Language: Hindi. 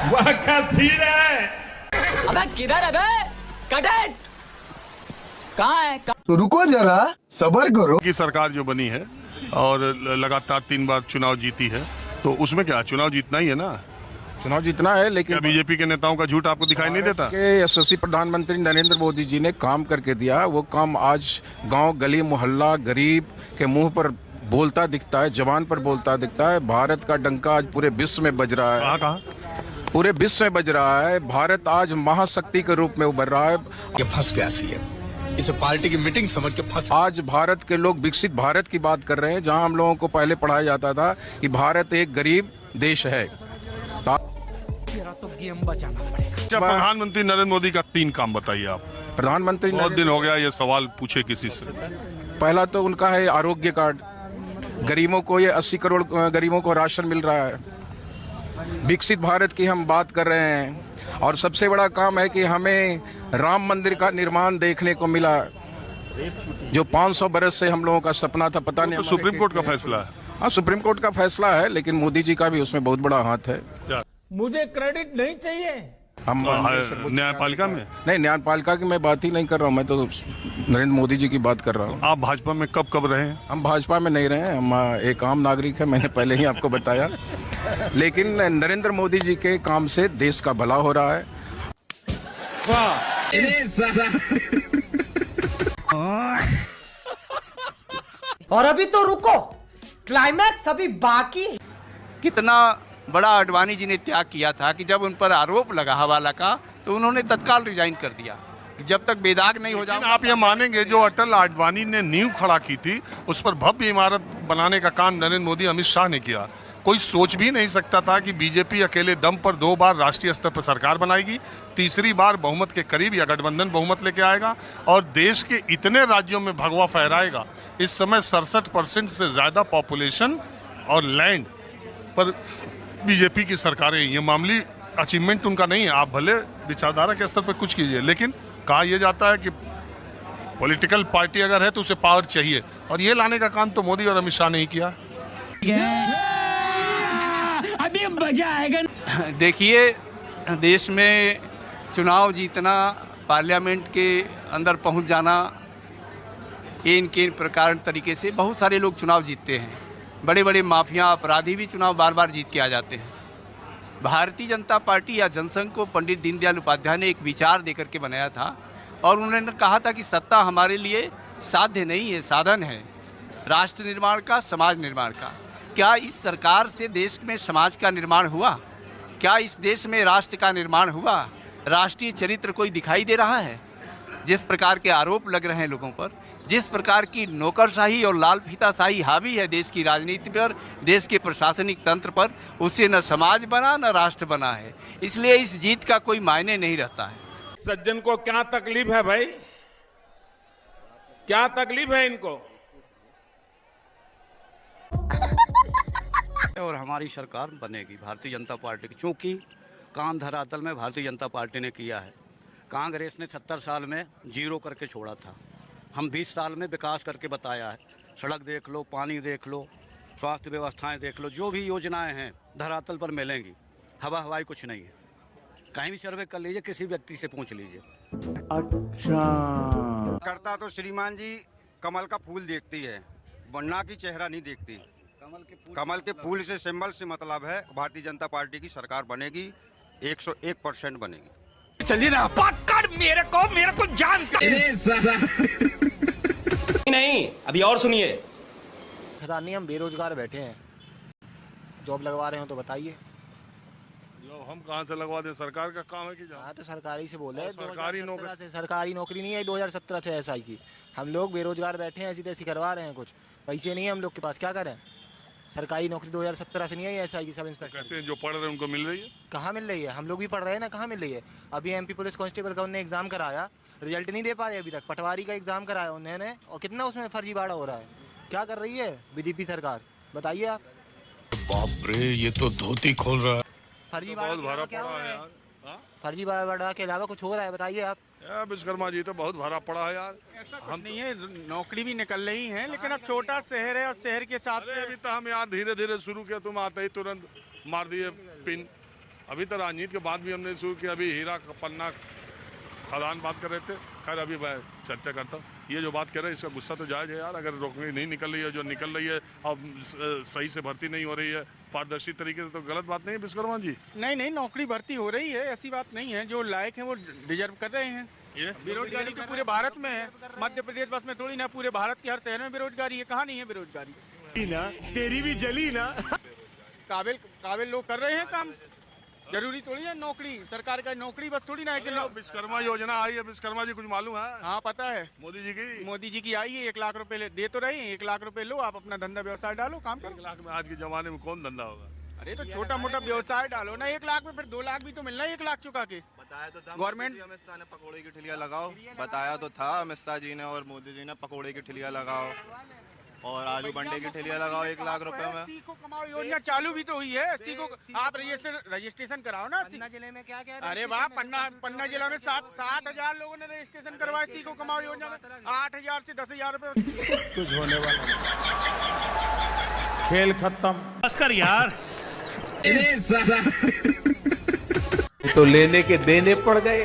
वह क्या सीन है? अबे किधर है बे? कैडेट कहाँ है? तो रुको जरा, सब्र करो। की सरकार जो बनी है और लगातार 3 बार चुनाव जीती है, तो उसमें क्या चुनाव जीतना ही है ना? चुनाव जीतना है, लेकिन क्या बीजेपी के नेताओं का झूठ आपको दिखाई नहीं देता? के यशस्वी प्रधानमंत्री नरेंद्र मोदी जी ने काम करके दिया, वो काम आज गांव गली मोहल्ला गरीब के मुंह पर बोलता दिखता है, जवान पर बोलता दिखता है। भारत का डंका आज पूरे विश्व में बज रहा है, कहाँ? पूरे विश्व में बज रहा है। भारत आज महाशक्ति के रूप में उभर रहा है। ये फंस गया सीएम, इसे पार्टी की मीटिंग समझ के फंस। आज भारत के लोग विकसित भारत की बात कर रहे हैं, जहां हम लोगों को पहले पढ़ाया जाता था कि भारत एक गरीब देश है। तो गेम बचाना पड़ेगा। अच्छा, प्रधानमंत्री नरेंद्र मोदी का 3 काम बताइए आप। प्रधानमंत्री बहुत दिन हो गया ये सवाल पूछे किसी से। पहला तो उनका है आरोग्य कार्ड, गरीबों को ये 80 करोड़ गरीबों को राशन मिल रहा है। विकसित भारत की हम बात कर रहे हैं, और सबसे बड़ा काम है कि हमें राम मंदिर का निर्माण देखने को मिला, जो 500 बरस से हम लोगों का सपना था। पता नहीं तो सुप्रीम कोर्ट का फैसला है। हाँ, सुप्रीम कोर्ट का फैसला है, लेकिन मोदी जी का भी उसमें बहुत बड़ा हाथ है। मुझे क्रेडिट नहीं चाहिए। हम न्यायपालिका में नहीं, न्यायपालिका की मैं बात ही नहीं कर रहा हूँ, मैं तो नरेंद्र मोदी जी की बात कर रहा हूँ। आप भाजपा में कब रहे हैं? हम भाजपा में नहीं रहे, हम एक आम नागरिक है, मैंने पहले ही आपको बताया। लेकिन नरेंद्र मोदी जी के काम से देश का भला हो रहा है। और अभी तो रुको, क्लाइमैक्स अभी बाकी। कितना बड़ा आडवाणी जी ने त्याग किया था कि जब उन पर आरोप लगा हवाला का, तो उन्होंने तत्काल रिजाइन कर दिया कि जब तक बेदाग नहीं हो जाए। आप ये मानेंगे जो अटल आडवाणी ने नींव खड़ा की थी, उस पर भव्य इमारत बनाने का काम नरेंद्र मोदी अमित शाह ने किया। कोई सोच भी नहीं सकता था कि बीजेपी अकेले दम पर 2 बार राष्ट्रीय स्तर पर सरकार बनाएगी, तीसरी बार बहुमत के करीब या गठबंधन बहुमत लेके आएगा और देश के इतने राज्यों में भगवा फहराएगा। इस समय 67% से ज्यादा पॉपुलेशन और लैंड पर बीजेपी की सरकारें। ये मामूली अचीवमेंट उनका नहीं है। आप भले विचारधारा के स्तर पर कुछ कीजिए, लेकिन कहा यह जाता है कि पॉलिटिकल पार्टी अगर है तो उसे पावर चाहिए, और ये लाने का काम तो मोदी और अमित शाह ने ही किया। अभी मजा आएगा। देखिए, देश में चुनाव जीतना, पार्लियामेंट के अंदर पहुंच जाना, इन प्रकार तरीके से बहुत सारे लोग चुनाव जीतते हैं। बड़े बड़े माफिया अपराधी भी चुनाव बार बार जीत के आ जाते हैं। भारतीय जनता पार्टी या जनसंघ को पंडित दीनदयाल उपाध्याय ने एक विचार देकर के बनाया था, और उन्होंने कहा था कि सत्ता हमारे लिए साध्य नहीं है, साधन है राष्ट्र निर्माण का, समाज निर्माण का। क्या इस सरकार से देश में समाज का निर्माण हुआ? क्या इस देश में राष्ट्र का निर्माण हुआ? राष्ट्रीय चरित्र कोई दिखाई दे रहा है? जिस प्रकार के आरोप लग रहे हैं लोगों पर, जिस प्रकार की नौकरशाही और लाल फीताशाही हावी है देश की राजनीति पर, देश के प्रशासनिक तंत्र पर, उससे न समाज बना न राष्ट्र बना है। इसलिए इस जीत का कोई मायने नहीं रहता है। सज्जन को क्या तकलीफ है भाई? क्या तकलीफ है इनको? और हमारी सरकार बनेगी भारतीय जनता पार्टी की, क्योंकि काम धरातल में भारतीय जनता पार्टी ने किया है। कांग्रेस ने 70 साल में जीरो करके छोड़ा था, हम 20 साल में विकास करके बताया है। सड़क देख लो, पानी देख लो, स्वास्थ्य व्यवस्थाएं देख लो, जो भी योजनाएं हैं धरातल पर मिलेंगी। हवाई कुछ नहीं है, कहीं भी सर्वे कर लीजिए, किसी व्यक्ति से पूछ लीजिए। अच्छा, करता तो श्रीमान जी कमल का फूल देखती है, वरना की चेहरा नहीं देखती। कमल के फूल से, सिंबल से मतलब है भारतीय जनता पार्टी की सरकार बनेगी, 101% बनेगी। चलिए ना, पकड़ मेरे को जान नहीं। अभी और सुनिए। नहीं, हम बेरोजगार बैठे हैं, जॉब लगवा रहे हो तो बताइए। हम कहाँ से लगवा दें? सरकार का काम है कि हाँ, तो सरकारी से बोले, सरकारी नौकरी। सरकारी नौकरी नहीं है 2017 से एसआई की। हम लोग बेरोजगार बैठे हैं, ऐसी तैसी करवा रहे हैं, कुछ पैसे नहीं है हम लोग के पास, क्या करें? सरकारी नौकरी 2017 से नहीं है एसआई की, सब इंस्पेक्टर। कहते हैं जो पढ़ रहे हैं उनको मिल रही है। कहाँ मिल रही है? हम लोग भी पढ़ रहे हैं ना, कहाँ मिल रही है? अभी एमपी पुलिस कांस्टेबल का उन्होंने एग्जाम कराया, रिजल्ट नहीं दे पा रहे अभी तक। पटवारी का एग्जाम कराया उन्होंने, और कितना उसमें फर्जीवाड़ा हो रहा है। क्या कर रही है बीजेपी सरकार, बताइए आप। बाप रे, ये तो धोती खोल रहा है। फर्जीवाड़ा बहुत भरा पड़ा है यार। फर्जीवाड़ा के अलावा कुछ हो रहा है, बताइए आप। विश्वकर्मा जी तो बहुत भरा पड़ा है यार। हम नहीं है, नौकरी भी निकल रही है, लेकिन अब छोटा शहर है और शहर के साथ अभी तो हम यार धीरे धीरे शुरू किया, तुम आते ही तुरंत मार दिए पिन। अभी तो राजनीति के बाद भी हमने शुरू किया, अभी हीरा पन्ना खदान बात कर रहे थे। खैर अभी मैं चर्चा करता हूँ। ये जो बात कह रहे हैं इसका गुस्सा तो जायज़ है यार, अगर रोकनी नहीं निकल रही है, जो निकल रही है अब सही से भर्ती नहीं हो रही है पारदर्शी तरीके से, तो गलत बात नहीं है विश्वकर्मा जी? नहीं, नौकरी भर्ती हो रही है, ऐसी बात नहीं है। जो लायक हैं वो डिजर्व कर रहे हैं। बेरोजगारी तो पूरे भारत में है, मध्य प्रदेश बस में थोड़ी ना, पूरे भारत के हर शहर में बेरोजगारी है। कहाँ नहीं है बेरोजगारी ना तेरी भी जली ना। काबिल लोग कर रहे हैं काम, जरूरी थोड़ी है नौकरी। सरकार का नौकरी बस थोड़ी ना है कि विश्वकर्मा योजना आई है, विश्वकर्मा जी कुछ मालूम है? हाँ पता है, मोदी जी की आई है। 1 लाख रुपए दे तो रहे हैं, 1 लाख रुपए लो, आप अपना धंधा व्यवसाय डालो, काम करो। 1 लाख में आज के जमाने में कौन धंधा होगा? अरे तो छोटा मोटा व्यवसाय डालो ना 1 लाख में, फिर 2 लाख भी तो मिलना है 1 लाख चुका के। बताया तो था गवर्नमेंट अमित शाह ने पकौड़े की ठिलिया लगाओ, बताया तो था अमित शाह जी ने और मोदी जी ने पकौड़े की ठिलिया लगाओ और आलू बंडे की ठिलिया लगाओ 1 लाख रुपए में। 80 को कमाओ योजना चालू भी तो हुई है। 80 को आप रजिस्ट्रेशन कराओ ना। पन्ना जिले में क्या क्या? अरे वाह, पन्ना जिला में 7,000 लोगों ने रजिस्ट्रेशन करवाया 80 को कमाओ योजना में। 8,000 से 10,000 रुपए कुछ होने वाला खेल खत्म। बस कर यार। तो लेने के देने पड़ गए।